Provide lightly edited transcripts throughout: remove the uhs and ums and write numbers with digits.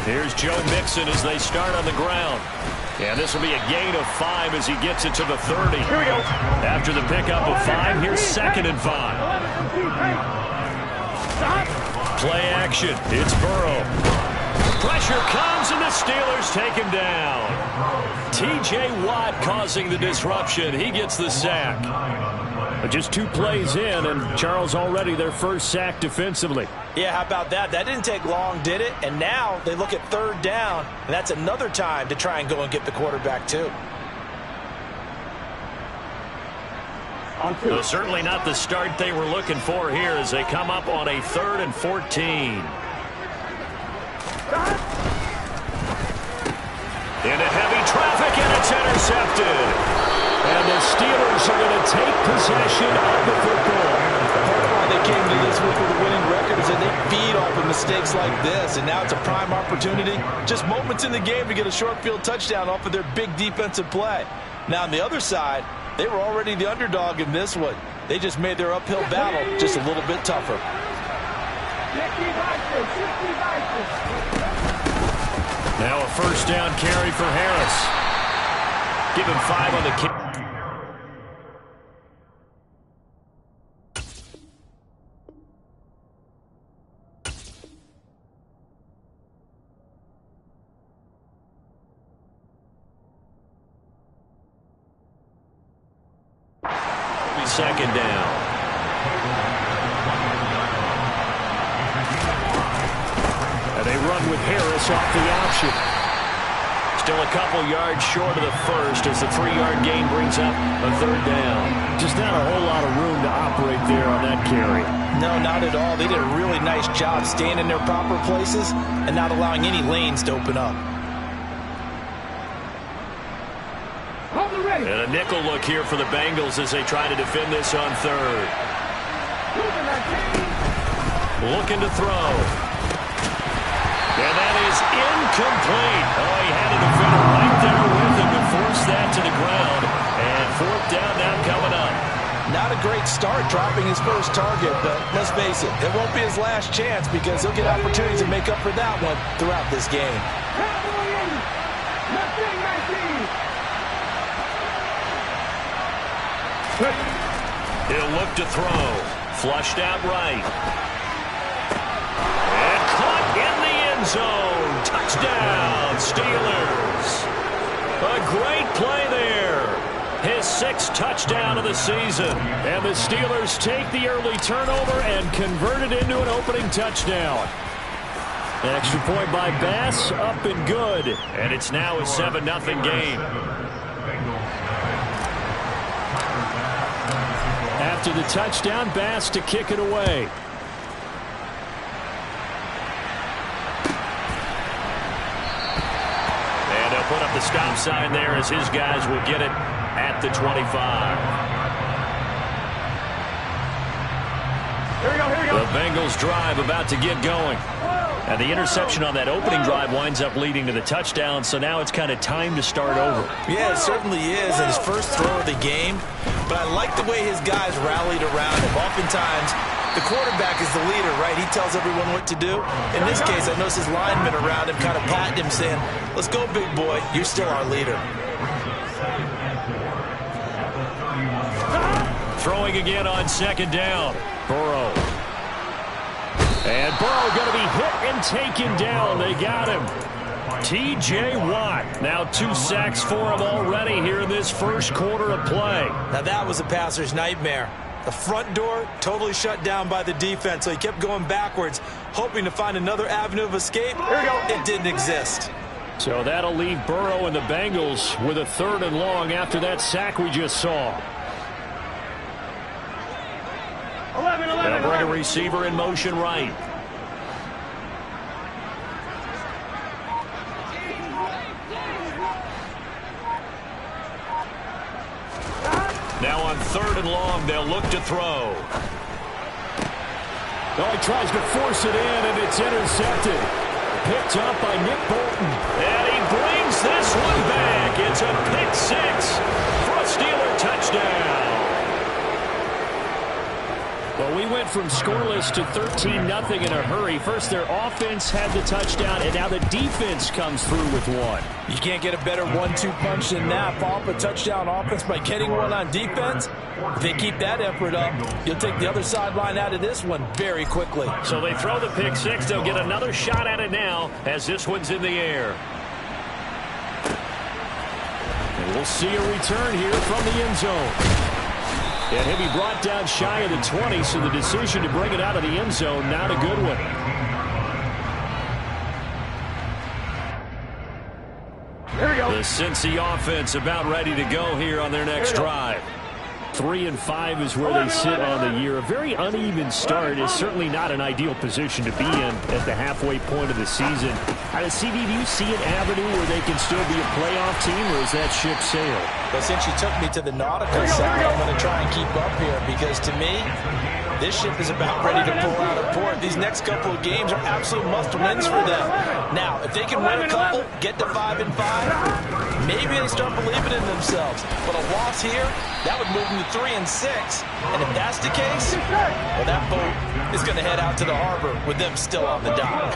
Here's Joe Mixon as they start on the ground. And this will be a gain of 5 as he gets it to the 30. Here we go. After the pickup of 5, here's 2nd and 5. Play action. It's Burrow. Pressure comes, and the Steelers take him down. T.J. Watt causing the disruption. He gets the sack. But just 2 plays in, and Charles already their first sack defensively. Yeah, how about that? That didn't take long, did it? And now they look at 3rd down, and that's another time to try and go and get the quarterback, too. So certainly not the start they were looking for here as they come up on a 3rd and 14. Into heavy traffic, and it's intercepted. And the Steelers are going to take possession of the football. Why they came to this with a winning record is that they feed off of mistakes like this, and now it's a prime opportunity. Just moments in the game to get a short field touchdown off of their big defensive play. Now on the other side, they were already the underdog in this one. They just made their uphill battle just a little bit tougher. Now a first down carry for Harris. Give him 5 on the kick. Second down. And they run with Harris off the option. Still a couple yards short of the first as the 3-yard gain brings up a 3rd down. Just not a whole lot of room to operate there on that carry. No, not at all. They did a really nice job staying in their proper places and not allowing any lanes to open up. And a nickel look here for the Bengals as they try to defend this on 3rd. Looking to throw. And that is incomplete. Oh, he had a defender right there with him to force that to the ground. And 4th down now coming up. Not a great start dropping his first target, but let's face it, it won't be his last chance because he'll get opportunities to make up for that one throughout this game. He'll look to throw. Flushed out right. And caught in the end zone. Touchdown, Steelers. A great play there. His 6th touchdown of the season. And the Steelers take the early turnover and convert it into an opening touchdown. Extra point by Bass, up and good. And it's now a 7-0 game. After the touchdown, Bass to kick it away. And they'll put up the stop sign there as his guys will get it at the 25. Here we go, here we go. The Bengals drive about to get going. And the interception on that opening drive winds up leading to the touchdown, so now it's kind of time to start over. Yeah, it certainly is in his first throw of the game. But I like the way his guys rallied around him. Oftentimes, the quarterback is the leader, right? He tells everyone what to do. In this case, I noticed his linemen around him kind of patting him, saying, let's go, big boy. You're still our leader. Throwing again on 2nd down. Burrow. And Burrow going to be hit and taken down. They got him. T.J. Watt. Now 2 sacks for him already here in this first quarter of play. Now that was a passer's nightmare. The front door totally shut down by the defense, so he kept going backwards, hoping to find another avenue of escape. Here we go. It didn't exist. So that'll leave Burrow and the Bengals with a 3rd and long after that sack we just saw. 11. They'll bring a receiver in motion right. Now on 3rd and long, they'll look to throw. Oh, he tries to force it in, and it's intercepted. Picked up by Nick Bolton. And he brings this one back. It's a pick 6 for a Steeler touchdown. Well, we went from scoreless to 13-0 in a hurry. First, their offense had the touchdown, and now the defense comes through with one. You can't get a better 1-2 punch than that. Follow up a touchdown offense by getting one on defense. If they keep that effort up, you'll take the other sideline out of this one very quickly. So they throw the pick six. They'll get another shot at it now as this one's in the air. And we'll see a return here from the end zone. And he'll be brought down shy of the 20, so the decision to bring it out of the end zone, not a good one. Here we go. The Cincy offense about ready to go here on their next drive. 3-5 is where they sit on the year. A very uneven start is certainly not an ideal position to be in at the halfway point of the season. CD, do you see an avenue where they can still be a playoff team, or is that ship sailed? But since you took me to the nautical side, I'm going to try and keep up here because to me, this ship is about ready to pull out of port. These next couple of games are absolute must-wins for them. Now, if they can win a couple, get to 5-5, maybe they start believing in themselves. But a loss here, that would move them to 3-6. And if that's the case, well, that boat is going to head out to the harbor with them still on the dock.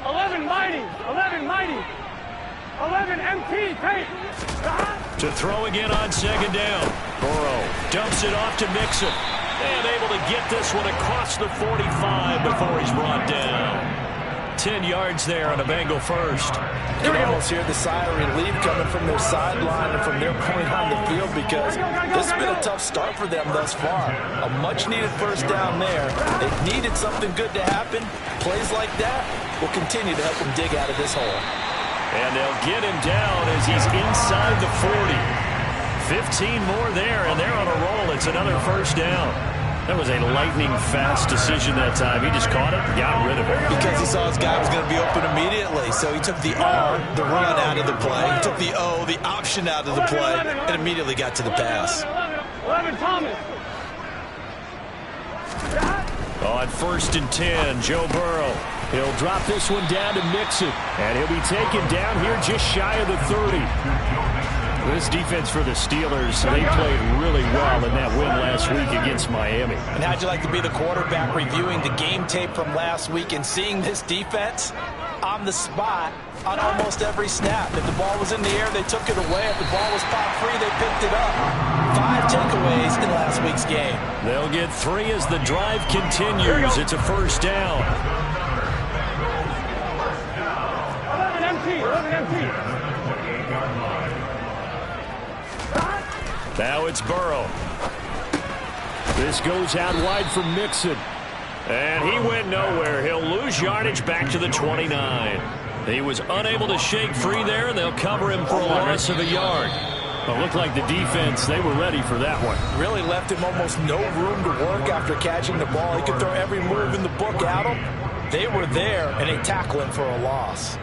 11. Mighty. 11 MT, Pate. To throw again on second down. Burrow dumps it off to Mixon. And able to get this one across the 45 before he's brought down. 10 yards there on a Bengal first. You can almost hear the sigh of relief coming from their sideline and from their point on the field because this has been a tough start for them thus far. A much-needed first down there. They needed something good to happen. Plays like that will continue to help them dig out of this hole. And they'll get him down as he's inside the 40. 15 more there, and they're on a roll. It's another first down. That was a lightning-fast decision that time. He just caught it and got rid of it. Because he saw his guy was going to be open immediately. So he took the R, the run, out of the play. He took the O, the option, out of the play, and immediately got to the pass. 11 Thomas. On 1st and 10, Joe Burrow. He'll drop this one down to Mixon. And he'll be taken down here just shy of the 30. This defense for the Steelers, they played really well in that win last week against Miami. And how'd you like to be the quarterback reviewing the game tape from last week and seeing this defense on the spot on almost every snap? If the ball was in the air, they took it away. If the ball was pop free, they picked it up. 5 takeaways in last week's game. They'll get 3 as the drive continues. It's a first down. 11 MT. Now it's Burrow. This goes out wide for Mixon. And he went nowhere. He'll lose yardage back to the 29. He was unable to shake free there, and they'll cover him for a loss of a yard. It looked like the defense, they were ready for that one. Really left him almost no room to work after catching the ball. He could throw every move in the book at him. They were there, and they tackle him for a loss.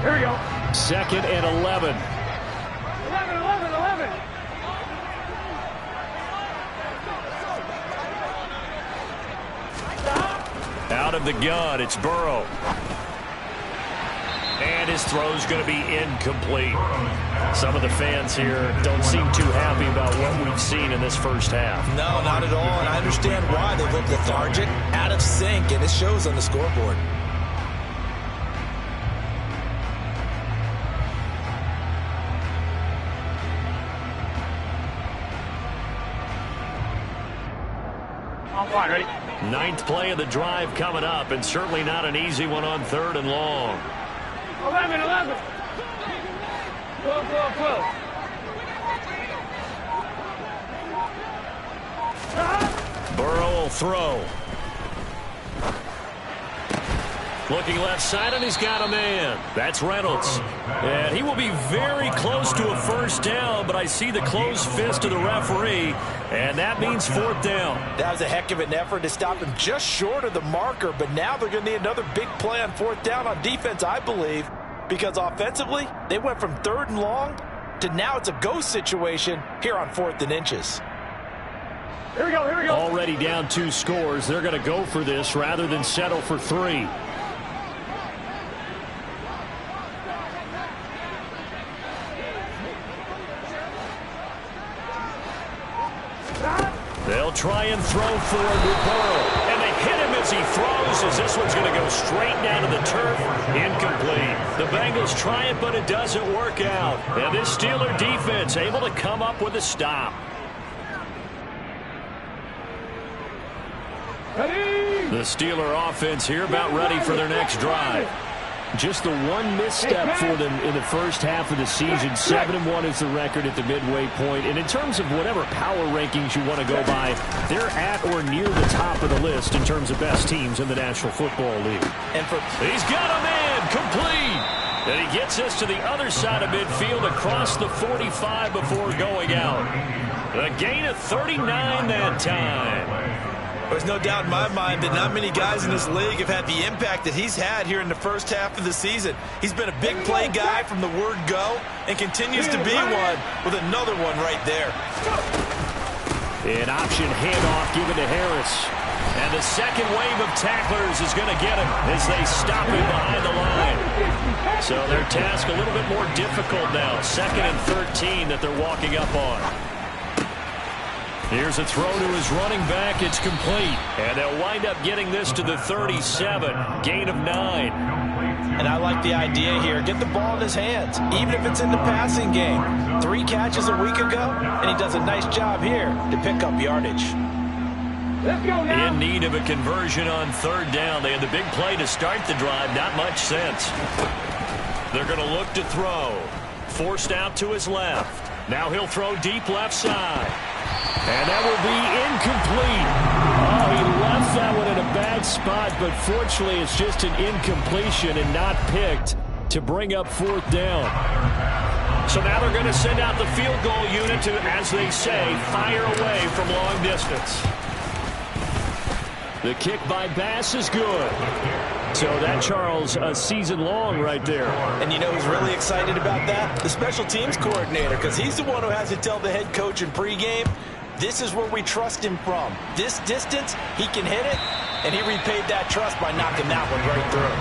Here we go. 2nd and 11. 11. Out of the gun, it's Burrow. And his throw's going to be incomplete. Some of the fans here don't seem too happy about what we've seen in this first half. No, not at all, and I understand why. They look lethargic, out of sync, and it shows on the scoreboard. Fine, ready? 9th play of the drive coming up, and certainly not an easy one on 3rd and long. 11. 12. Burrow will throw. Looking left side, and he's got a man. That's Reynolds. And he will be very close to a first down, but I see the closed fist of the referee, and that means 4th down. That was a heck of an effort to stop him just short of the marker, but now they're going to need another big play on 4th down on defense, I believe. because offensively, they went from 3rd and long to now it's a ghost situation here on 4th and inches. Here we go, here we go. Already down 2 scores. They're going to go for this rather than settle for 3. They'll try and throw for him with Burrow. And they hit him as he throws, as this one's going to go straight down to the turf. Incomplete. The Bengals try it, but it doesn't work out. And this Steeler defense able to come up with a stop. Ready? The Steeler offense here about ready for their next drive. Just the one misstep for them in the first half of the season. 7-1 is the record at the midway point. And in terms of whatever power rankings you want to go by, they're at or near the top of the list in terms of best teams in the National Football League. And he's got a man complete. And he gets us to the other side of midfield across the 45 before going out. A gain of 39 that time. There's no doubt in my mind that not many guys in this league have had the impact that he's had here in the first half of the season. He's been a big play guy from the word go and continues to be one with another one right there. An option handoff given to Harris. And the second wave of tacklers is going to get him as they stop him behind the line. So their task a little bit more difficult now. 2nd and 13 that they're walking up on. Here's a throw to his running back. It's complete. And they'll wind up getting this to the 37. Gain of 9. And I like the idea here. Get the ball in his hands, even if it's in the passing game. 3 catches a week ago, and he does a nice job here to pick up yardage. Let's go now. In need of a conversion on 3rd down. They had the big play to start the drive. Not much sense. They're going to look to throw. Forced out to his left. Now he'll throw deep left side. And that will be incomplete. Oh, he left that one in a bad spot, but fortunately it's just an incompletion and not picked to bring up 4th down. So now they're going to send out the field goal unit to, as they say, fire away from long distance. The kick by Bass is good. So that, Charles, a season long right there. And you know who's really excited about that? The special teams coordinator, because he's the one who has to tell the head coach in pregame, this is where we trust him from. This distance, he can hit it, and he repaid that trust by knocking that one right through.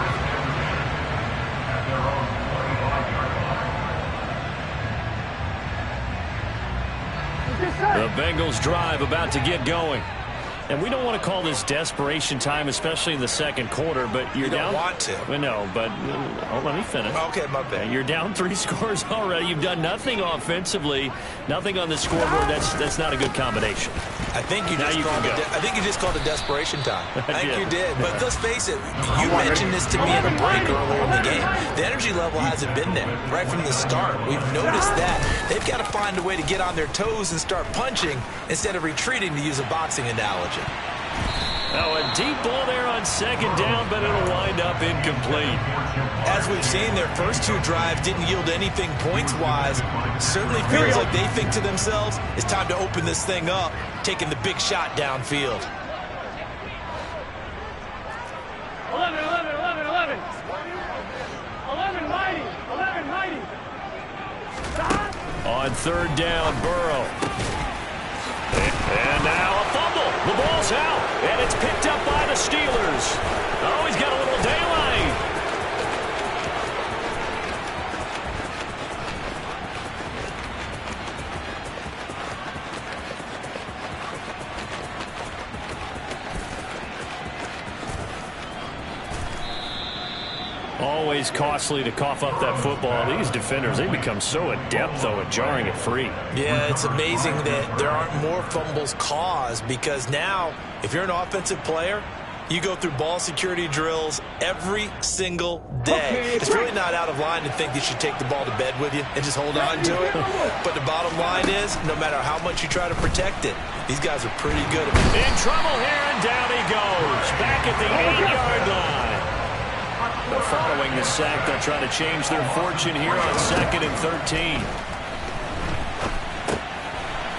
The Bengals drive about to get going. And we don't want to call this desperation time, especially in the 2nd quarter, but you're down. You don't want to. Well, no, but let me finish. Okay, my bad. You're down 3 scores already. You've done nothing offensively, nothing on the scoreboard. That's not a good combination. I think you just called it desperation time. I think you did. But let's face it, you mentioned this to me in a break earlier in the game. The energy level hasn't been there right from the start. We've noticed that. They've got to find a way to get on their toes and start punching instead of retreating, to use a boxing analogy. Oh, a deep ball there on 2nd down, but it'll wind up incomplete. As we've seen, their first 2 drives didn't yield anything points-wise. Certainly feels like they think to themselves, it's time to open this thing up, taking the big shot downfield. 11, 11, 11, 11. 11 mighty, 11 mighty. Stop. On 3rd down, Burrow. And now a fumble. The ball's out, and it's picked up by the Steelers. Oh, he's got a little daylight. Always costly to cough up that football. These defenders, they become so adept, though, at jarring it free. Yeah, it's amazing that there aren't more fumbles caused, because now, if you're an offensive player, you go through ball security drills every single day. It's really not out of line to think you should take the ball to bed with you and just hold on to it. But the bottom line is, no matter how much you try to protect it, these guys are pretty good at it. In trouble here, and down he goes. Back at the 8-yard line. But following the sack, they'll try to change their fortune here on 2nd and 13.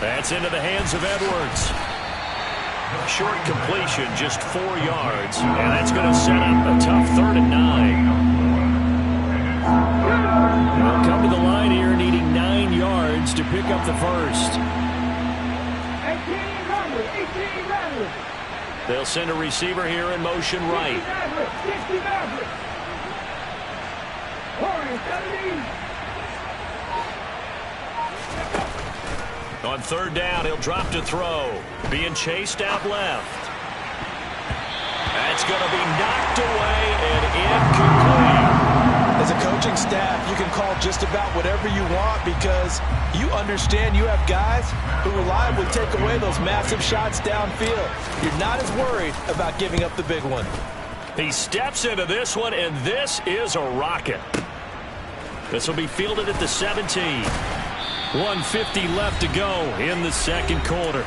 That's into the hands of Edwards. Short completion, just 4 yards. And that's going to set up a tough 3rd and 9. They'll come to the line here needing 9 yards to pick up the first. 18 runners, 18 runners. They'll send a receiver here in motion right. 60 Mavericks. 17. On third down, he'll drop to throw. Being chased out left. That's going to be knocked away and incomplete. As a coaching staff, you can call just about whatever you want because you understand you have guys who reliably take away those massive shots downfield. You're not as worried about giving up the big one. He steps into this one, and this is a rocket. This will be fielded at the 17. 1:50 left to go in the second quarter.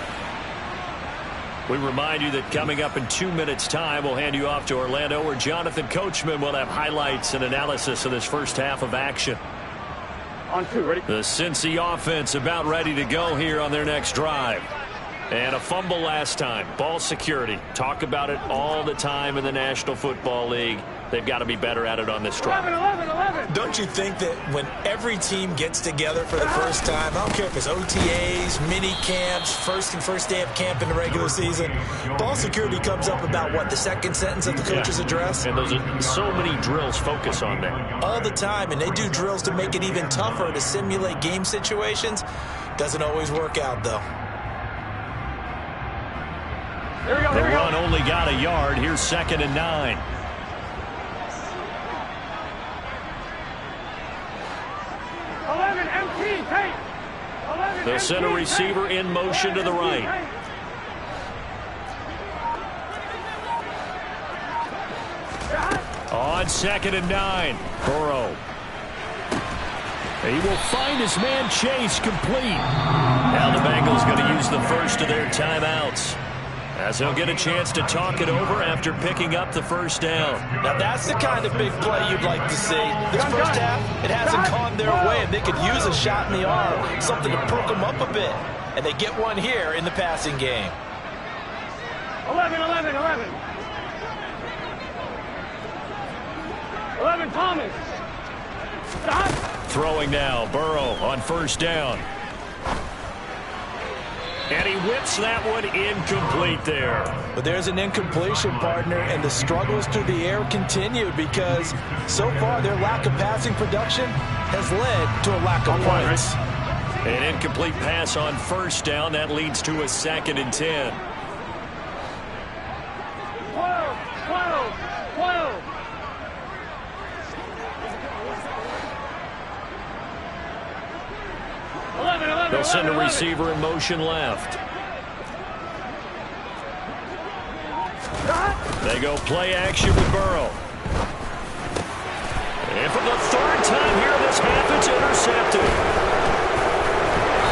We remind you that coming up in 2 minutes' time, we'll hand you off to Orlando, where Jonathan Coachman will have highlights and analysis of this first half of action. On 2, ready? The Cincy offense about ready to go here on their next drive. And a fumble last time. Ball security. Talk about it all the time in the National Football League. They've got to be better at it on this drive. 11. Don't you think that when every team gets together for the first time, I don't care if it's OTAs, mini camps, first day of camp in the regular season, ball security comes up about what, the second sentence of the coach's address? And those are so many drills focus on that. All the time, and they do drills to make it even tougher to simulate game situations. Doesn't always work out, though. Here we go, The run only got a yard. Here's 2nd and 9. They'll send a receiver in motion to the right. On 2nd and 9, Burrow. He will find his man Chase complete. Now the Bengals going to use the first of their timeouts, as he'll get a chance to talk it over after picking up the first down. Now that's the kind of big play you'd like to see. This first half, it hasn't gone their way, and they could use a shot in the arm, something to perk them up a bit. And they get one here in the passing game. 11 Thomas. Stop. Throwing now, Burrow on first down. And he whips that one incomplete there. But there's an incompletion, partner, and the struggles through the air continued because so far their lack of passing production has led to a lack of points. An incomplete pass on first down. That leads to a 2nd and 10. 12. They'll send a receiver in motion left. They go play action with Burrow. And for the 3rd time here this half, it's intercepted.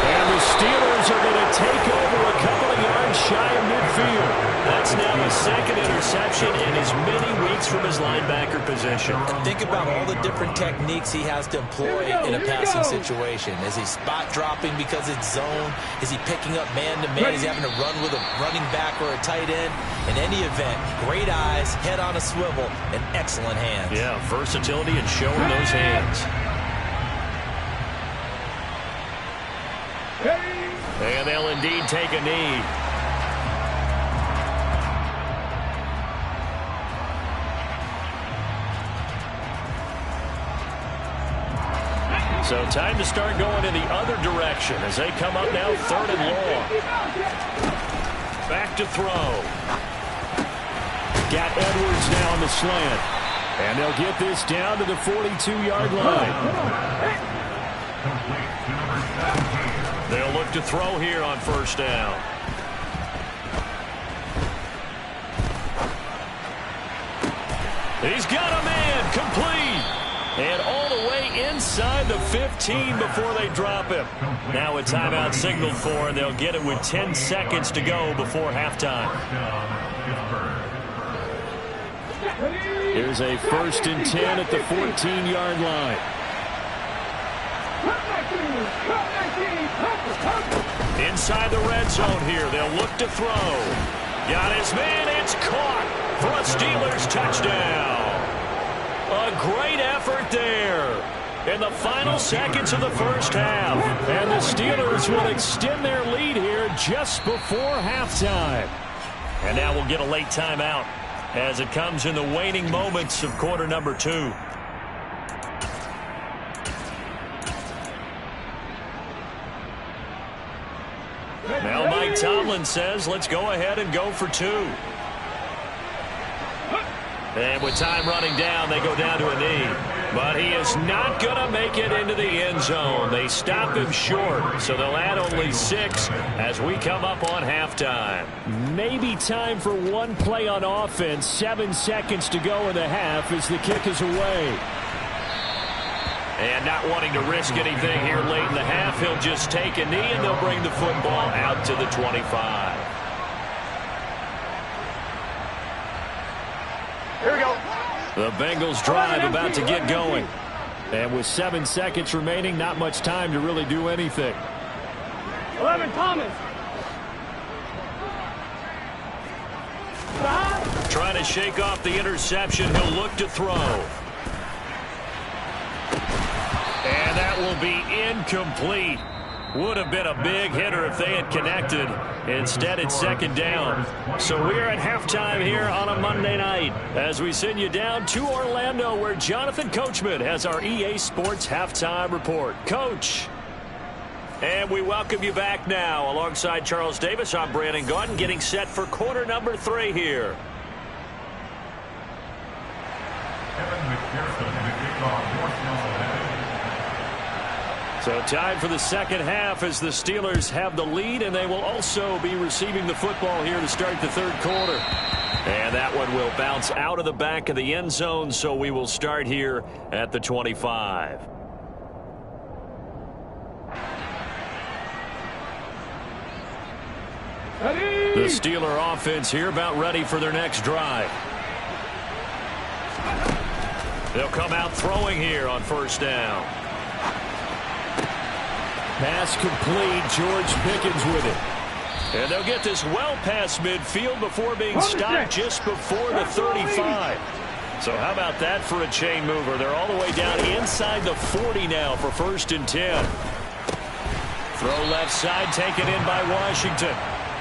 And the Steelers are going to take over a couple of yards shy of midfield. That's now his 2nd interception in as many weeks from his linebacker position. Think about all the different techniques he has to employ in a passing situation. Is he spot dropping because it's zone? Is he picking up man-to-man? Is he having to run with a running back or a tight end? In any event, great eyes, head on a swivel, and excellent hands. Yeah, versatility and showing those hands. And they'll indeed take a knee. So time to start going in the other direction as they come up now 3rd and long. Back to throw. Got Edwards now on the slant. And they'll get this down to the 42-yard line. They'll look to throw here on first down. He's got a man complete. And all the way inside the 15 before they drop him. Now a timeout signaled for, and they'll get it with 10 seconds to go before halftime. Here's a 1st and 10 at the 14-yard line. Inside the red zone here. They'll look to throw. Got his man. It's caught for a Steelers touchdown. A great effort there. in the final seconds of the first half. And the Steelers will extend their lead here just before halftime. And now we'll get a late timeout as it comes in the waning moments of quarter number 2. Now Mike Tomlin says, let's go ahead and go for 2. And with time running down, they go down to a knee. But he is not going to make it into the end zone. They stop him short, so they'll add only 6 as we come up on halftime. Maybe time for one play on offense. 7 seconds to go in the half as the kick is away. And not wanting to risk anything here late in the half, he'll just take a knee, and they'll bring the football out to the 25. Here we go. The Bengals drive about to get going. And with 7 seconds remaining, not much time to really do anything. 11, Thomas. Trying to shake off the interception. He'll look to throw. And that will be incomplete. Would have been a big hitter if they had connected. Instead, it's second down. So we're at halftime here on a Monday night as we send you down to Orlando, where Jonathan Coachman has our EA Sports halftime report. Coach. And we welcome you back now. Alongside Charles Davis, I'm Brandon Gaudin, getting set for quarter number 3 here. So time for the second half as the Steelers have the lead, and they will also be receiving the football here to start the third quarter. And that one will bounce out of the back of the end zone, so we will start here at the 25. The Steeler offense here about ready for their next drive. They'll come out throwing here on first down. Pass complete. George Pickens with it. And they'll get this well past midfield before being stopped just before the 35. So how about that for a chain mover? They're all the way down inside the 40 now for 1st and 10. Throw left side, taken in by Washington.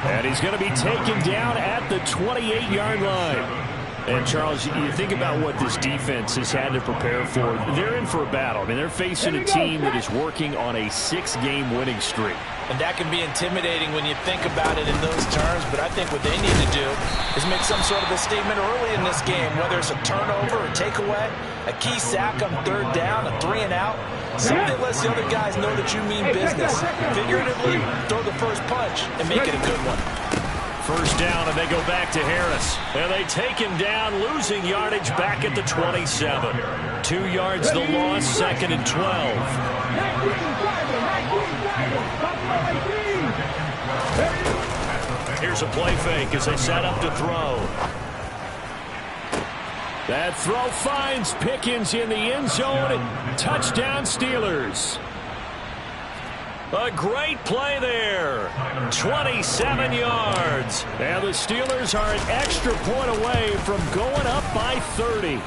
And he's going to be taken down at the 28-yard line. And, Charles, you think about what this defense has had to prepare for. They're in for a battle. I mean, they're facing a team that is working on a 6-game winning streak. And that can be intimidating when you think about it in those terms. But I think what they need to do is make some sort of a statement early in this game, whether it's a turnover, a takeaway, a key sack on 3rd down, a 3-and-out. Something that lets the other guys know that you mean business. Figuratively, throw the first punch and make it a good one. First down, and they go back to Harris. And they take him down, losing yardage back at the 27. 2 yards the loss, 2nd and 12. Here's a play fake as they set up to throw. That throw finds Pickens in the end zone. Touchdown, Steelers. A great play there. 27 yards. And the Steelers are an extra point away from going up by 30.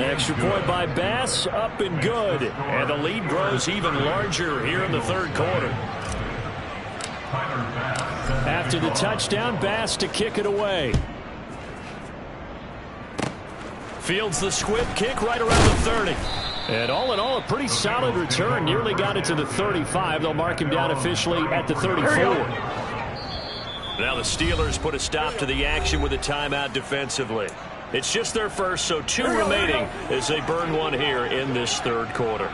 Extra point by Bass, up and good. And the lead grows even larger here in the third quarter. After the touchdown, Bass to kick it away. Fields the squib kick right around the 30. And all in all, a pretty solid return. Nearly got it to the 35. They'll mark him down officially at the 34. Now the Steelers put a stop to the action with a timeout defensively. It's just their first, so 2 remaining as they burn one here in this third quarter.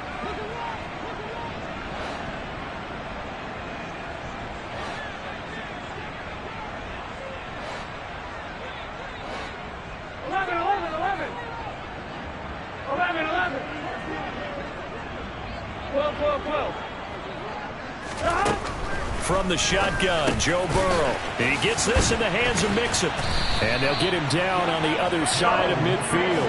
From the shotgun, Joe Burrow. He gets this in the hands of Mixon. And they'll get him down on the other side of midfield.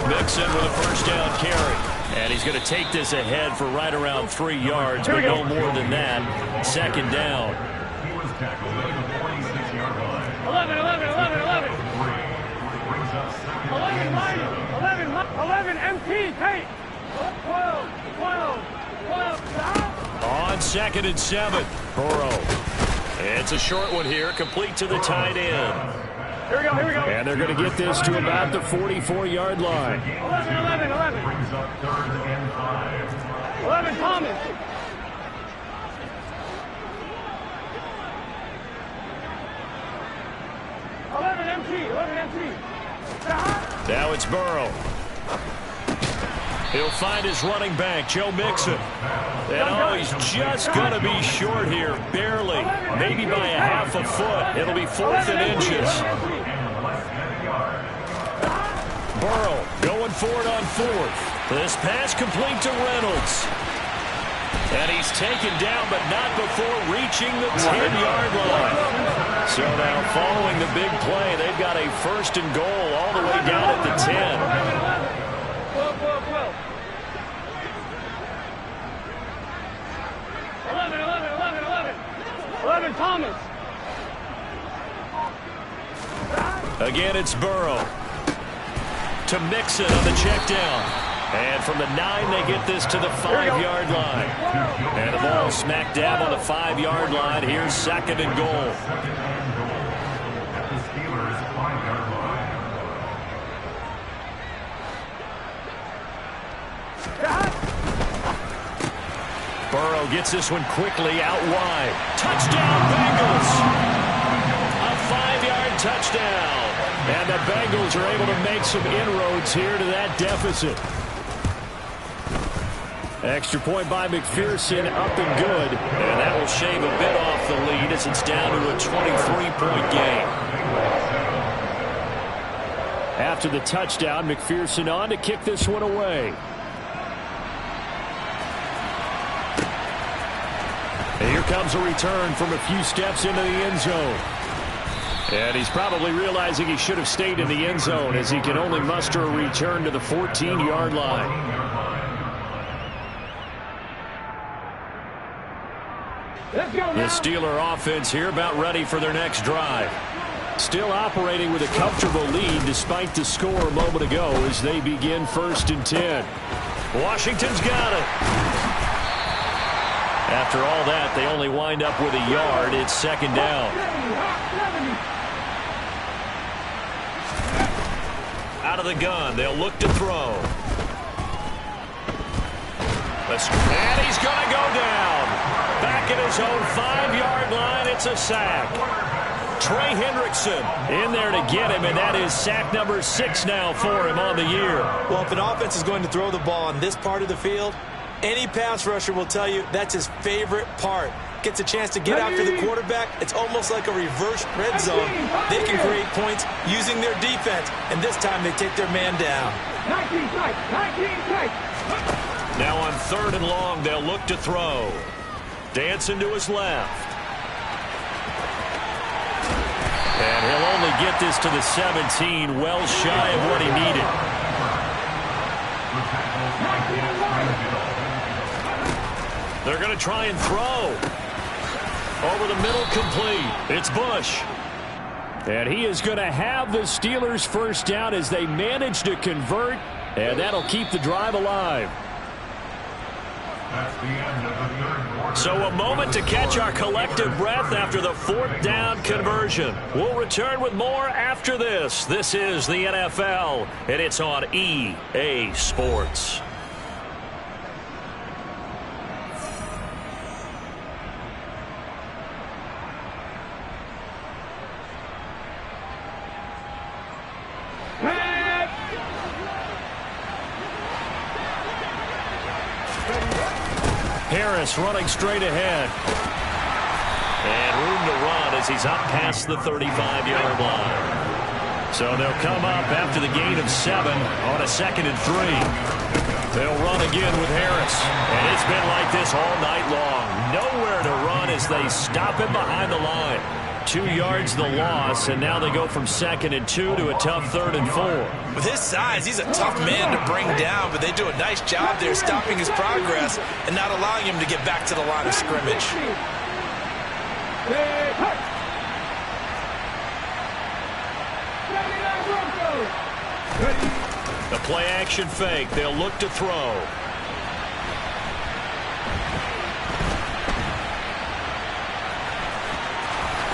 Mixon with a first down carry. And he's going to take this ahead for right around 3 yards, but no more than that. 2nd down. 11. 11 MT, take. 12. On 2nd and 7, Burrow. It's a short one here, complete to the tight end. Here we go. And they're going to get this to about the 44-yard line. 11. Brings up 3rd and 5. 11, Thomas. Now it's Burrow. He'll find his running back, Joe Mixon. And he's just going to be short here, barely, maybe by a half a foot. It'll be 4th and inches. Burrow going for it on 4th. This pass complete to Reynolds. And he's taken down, but not before reaching the 10-yard line. So now following the big play, they've got a 1st and goal all the way down at the 10. 11, Thomas. Again, it's Burrow. To Mixon on the check down. And from the 9, they get this to the 5-yard line. And the ball smack dab on the 5-yard line. Here's 2nd and goal. At the Steelers' 5-yard line. Burrow gets this one quickly out wide. Touchdown, Bengals! A 5-yard touchdown. And the Bengals are able to make some inroads here to that deficit. Extra point by McPherson, up and good. And that will shave a bit off the lead as it's down to a 23-point game. After the touchdown, McPherson on to kick this one away. Here comes a return from a few steps into the end zone. And he's probably realizing he should have stayed in the end zone as he can only muster a return to the 14-yard line. The Steeler offense here about ready for their next drive. Still operating with a comfortable lead despite the score a moment ago as they begin 1st and 10. Washington's got it. After all that, they only wind up with a yard. It's 2nd down. Out of the gun, they'll look to throw. And he's going to go down. Back at his own 5-yard line, it's a sack. Trey Hendrickson in there to get him, and that is sack number 6 now for him on the year. Well, if an offense is going to throw the ball on this part of the field, any pass rusher will tell you that's his favorite part. Gets a chance to get after the quarterback. It's almost like a reverse red zone. They can create points using their defense, and this time they take their man down. 19 strikes. Now on 3rd and long, they'll look to throw. Dancing to his left. And he'll only get this to the 17, well shy of what he needed. They're going to try and throw. Over the middle, complete. It's Bush. And he is going to have the Steelers' 1st down as they manage to convert, and that'll keep the drive alive. That's the end of the 3rd quarter. So a moment to catch our collective breath after the 4th down conversion. We'll return with more after this. This is the NFL, and it's on EA Sports. Harris running straight ahead. And room to run as he's up past the 35-yard line. So they'll come up after the gain of 7 on a 2nd and 3. They'll run again with Harris. And it's been like this all night long. Nowhere to run as they stop him behind the line. 2 yards the loss, and now they go from 2nd and 2 to a tough 3rd and 4. With his size, he's a tough man to bring down, but they do a nice job there stopping his progress and not allowing him to get back to the line of scrimmage. The play action fake. They'll look to throw.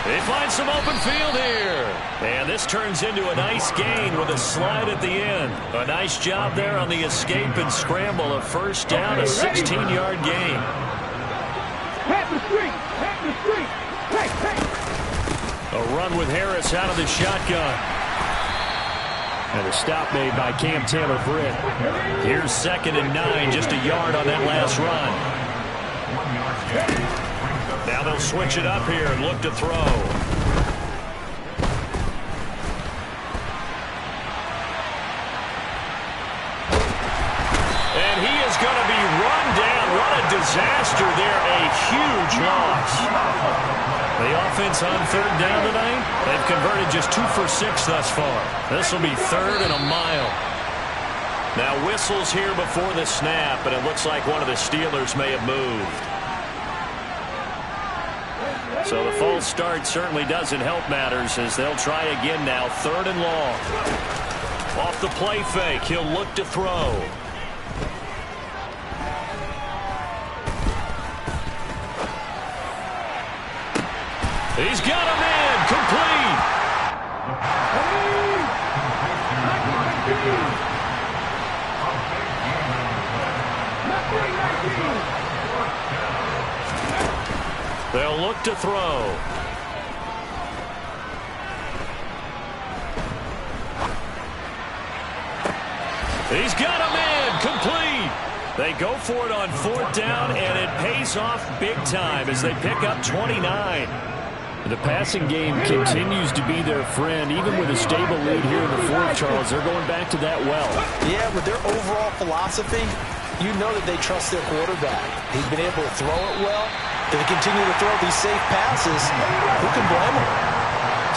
They find some open field here. And this turns into a nice gain with a slide at the end. A nice job there on the escape and scramble. A first down, a 16-yard gain. Pass the street. Pass the street. Hey. A run with Harris out of the shotgun. And a stop made by Cam Taylor-Britt. Here's 2nd and 9, just a yard on that last run. Now they'll switch it up here and look to throw. And he is going to be run down. What a disaster there. A huge loss. The offense on 3rd down tonight, they've converted just 2 for 6 thus far. This will be 3rd and a mile. Now whistles here before the snap, and it looks like one of the Steelers may have moved. So the false start certainly doesn't help matters as they'll try again now. 3rd and long. Off the play fake, he'll look to throw. He's got him in. Complete. They'll look to throw. He's got him in. Complete. They go for it on 4th down, and it pays off big time as they pick up 29. The passing game continues to be their friend. Even with a stable lead here in the 4th, Charles, they're going back to that well. Yeah, with their overall philosophy, you know that they trust their quarterback. He's been able to throw it well. They continue to throw these safe passes. Who can blame them?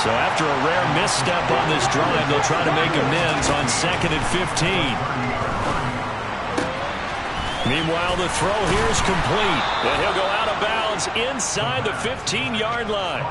So after a rare misstep on this drive, they'll try to make amends on 2nd and 15. Meanwhile, the throw here is complete. And he'll go out of bounds inside the 15-yard line.